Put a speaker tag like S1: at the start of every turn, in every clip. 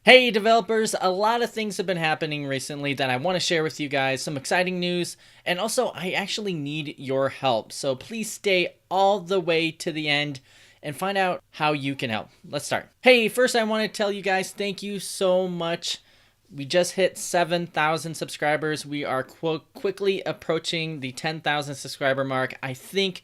S1: Hey developers, a lot of things have been happening recently that I want to share with you guys, some exciting news, and also I actually need your help. So please stay all the way to the end and find out how you can help. Let's start. Hey, first I want to tell you guys thank you so much. We just hit 7,000 subscribers. We are quickly approaching the 10,000 subscriber mark. I think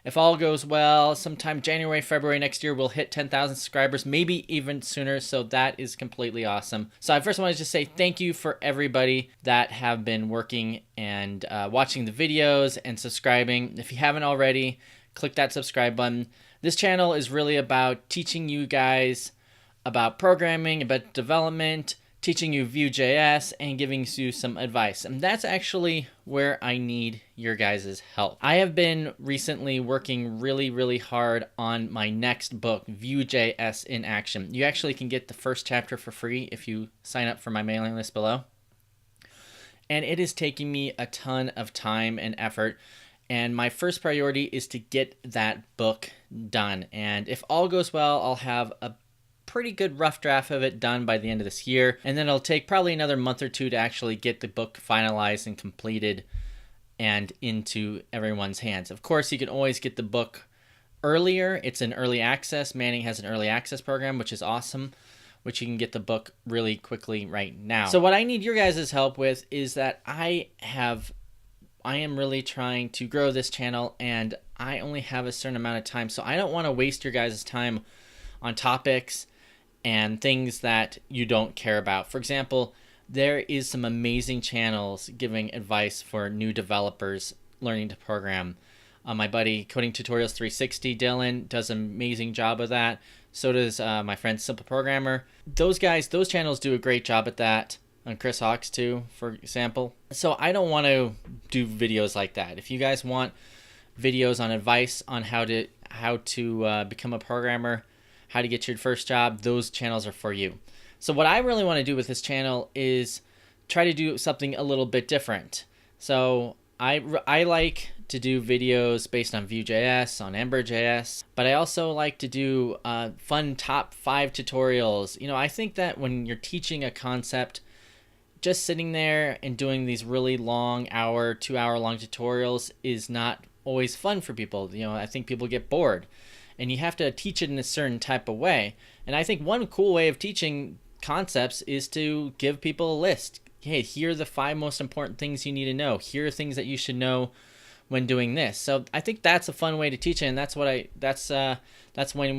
S1: if all goes well, sometime January, February next year, we'll hit 10,000 subscribers, maybe even sooner. So that is completely awesome. So I first want to just say thank you for everybody that have been working and watching the videos and subscribing. If you haven't already, click that subscribe button. This channel is really about teaching you guys about programming, about development, teaching you Vue.js, and giving you some advice. And that's actually where I need your guys' help. I have been recently working really hard on my next book, Vue.js in Action. You actually can get the first chapter for free if you sign up for my mailing list below. And it is taking me a ton of time and effort. And my first priority is to get that book done. And if all goes well, I'll have a pretty good rough draft of it done by the end of this year, and then it'll take probably another month or two to actually get the book finalized and completed and into everyone's hands. Of course, you can always get the book earlier. It's in early access. Manning has an early access program, which is awesome, which you can get the book really quickly right now. So what I need your guys' help with is that I am really trying to grow this channel, and I only have a certain amount of time, so I don't want to waste your guys' time on topics and things that you don't care about. For example, there is some amazing channels giving advice for new developers learning to program. My buddy Coding Tutorials 360, Dylan, does an amazing job of that. So does my friend Simple Programmer. Those guys, those channels do a great job at that. And Chris Hawks too, for example. So I don't want to do videos like that. If you guys want videos on advice on how to become a programmer, how to get your first job, those channels are for you. So what I really want to do with this channel is try to do something a little bit different. So I like to do videos based on Vue.js, on Ember.js, but I also like to do fun top 5 tutorials. You know, I think that when you're teaching a concept, just sitting there and doing these really long 2-hour long tutorials is not always fun for people. You know, I think people get bored. And you have to teach it in a certain type of way. And I think one cool way of teaching concepts is to give people a list. Hey, here are the 5 most important things you need to know. Here are things that you should know when doing this. So I think that's a fun way to teach it, and that's one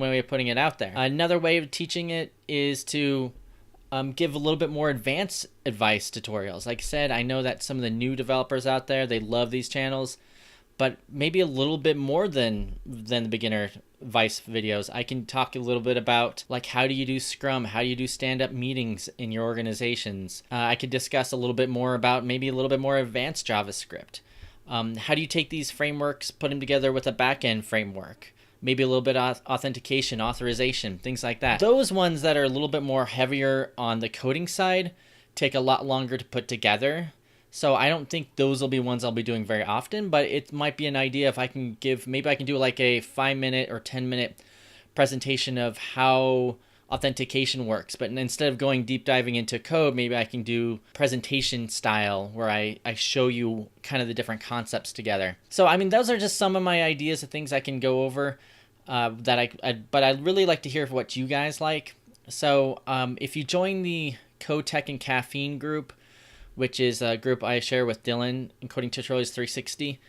S1: way of putting it out there. Another way of teaching it is to give a little bit more advanced advice tutorials. Like I said, I know that some of the new developers out there, they love these channels, but maybe a little bit more than the beginner advice videos. I can talk a little bit about like how do you do Scrum, how do you do stand-up meetings in your organizations. I could discuss a little bit more about maybe a little bit more advanced JavaScript. How do you take these frameworks, put them together with a back-end framework? Maybe a little bit of authentication, authorization, things like that. Those ones that are a little bit more heavier on the coding side take a lot longer to put together. So I don't think those will be ones I'll be doing very often, but it might be an idea if I can maybe I can do like a 5-minute or 10-minute presentation of how authentication works. But instead of going deep diving into code, maybe I can do presentation style where I show you kind of the different concepts together. So, I mean, those are just some of my ideas of things I can go over but I'd really like to hear what you guys like. So if you join the Code Tech and Caffeine group, which is a group I share with Dylan in Coding Tutorials 360.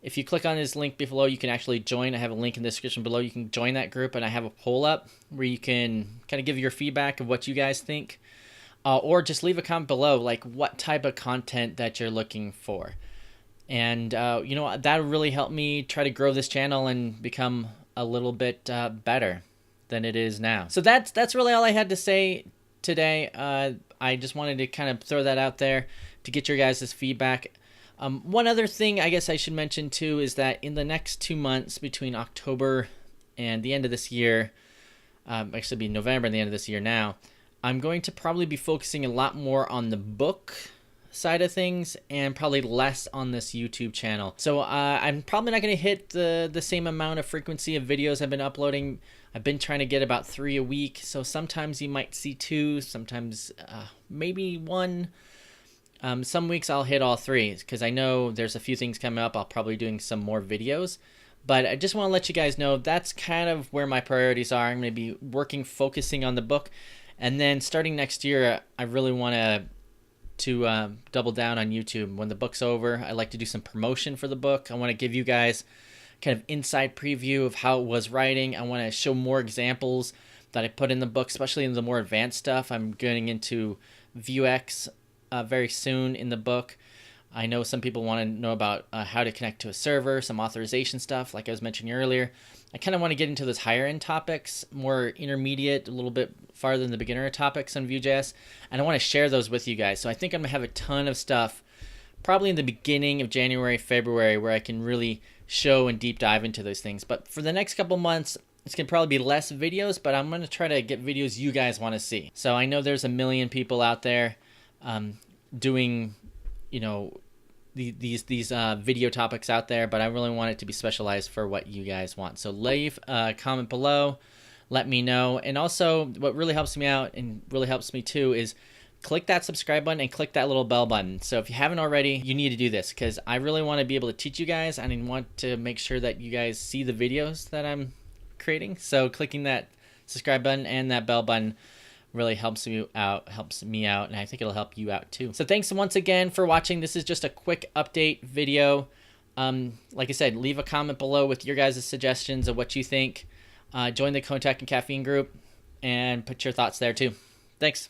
S1: If you click on his link below, you can actually join. I have a link in the description below. You can join that group, and I have a poll up where you can kind of give your feedback of what you guys think, or just leave a comment below, like what type of content that you're looking for. And you know, that would really help me try to grow this channel and become a little bit better than it is now. So that's really all I had to say today. I just wanted to kind of throw that out there to get your guys' feedback. One other thing I guess I should mention too is that in the next 2 months between October and the end of this year, actually be November and the end of this year now, I'm going to probably be focusing a lot more on the book side of things and probably less on this YouTube channel. So I'm probably not going to hit the same amount of frequency of videos I've been uploading. I've been trying to get about 3 a week. So sometimes you might see 2, sometimes maybe 1. Some weeks I'll hit all 3 because I know there's a few things coming up. I'll probably doing some more videos. But I just want to let you guys know that's kind of where my priorities are. I'm going to be focusing on the book. And then starting next year, I really want to double down on YouTube. When the book's over, I like to do some promotion for the book. I want to give you guys kind of inside preview of how it was writing. I want to show more examples that I put in the book, especially in the more advanced stuff. I'm getting into Vue.js very soon in the book. I know some people want to know about how to connect to a server, some authorization stuff, like I was mentioning earlier. I kind of want to get into those higher end topics, more intermediate, a little bit farther than the beginner topics on Vue.js, and I want to share those with you guys. So I think I'm going to have a ton of stuff probably in the beginning of January, February, where I can really show and deep dive into those things. But for the next couple months, it's going to probably be less videos, but I'm going to try to get videos you guys want to see. So I know there's a million people out there doing, these video topics out there, but I really want it to be specialized for what you guys want. So leave a comment below, let me know. And also what really helps me out and really helps me too is click that subscribe button and click that little bell button. So if you haven't already, you need to do this because I really want to be able to teach you guys and I want to make sure that you guys see the videos that I'm creating. So clicking that subscribe button and that bell button really helps me out, and I think it'll help you out too. So thanks once again for watching. This is just a quick update video. Like I said, leave a comment below with your guys' suggestions of what you think. Join the Contact and Caffeine group and put your thoughts there too. Thanks.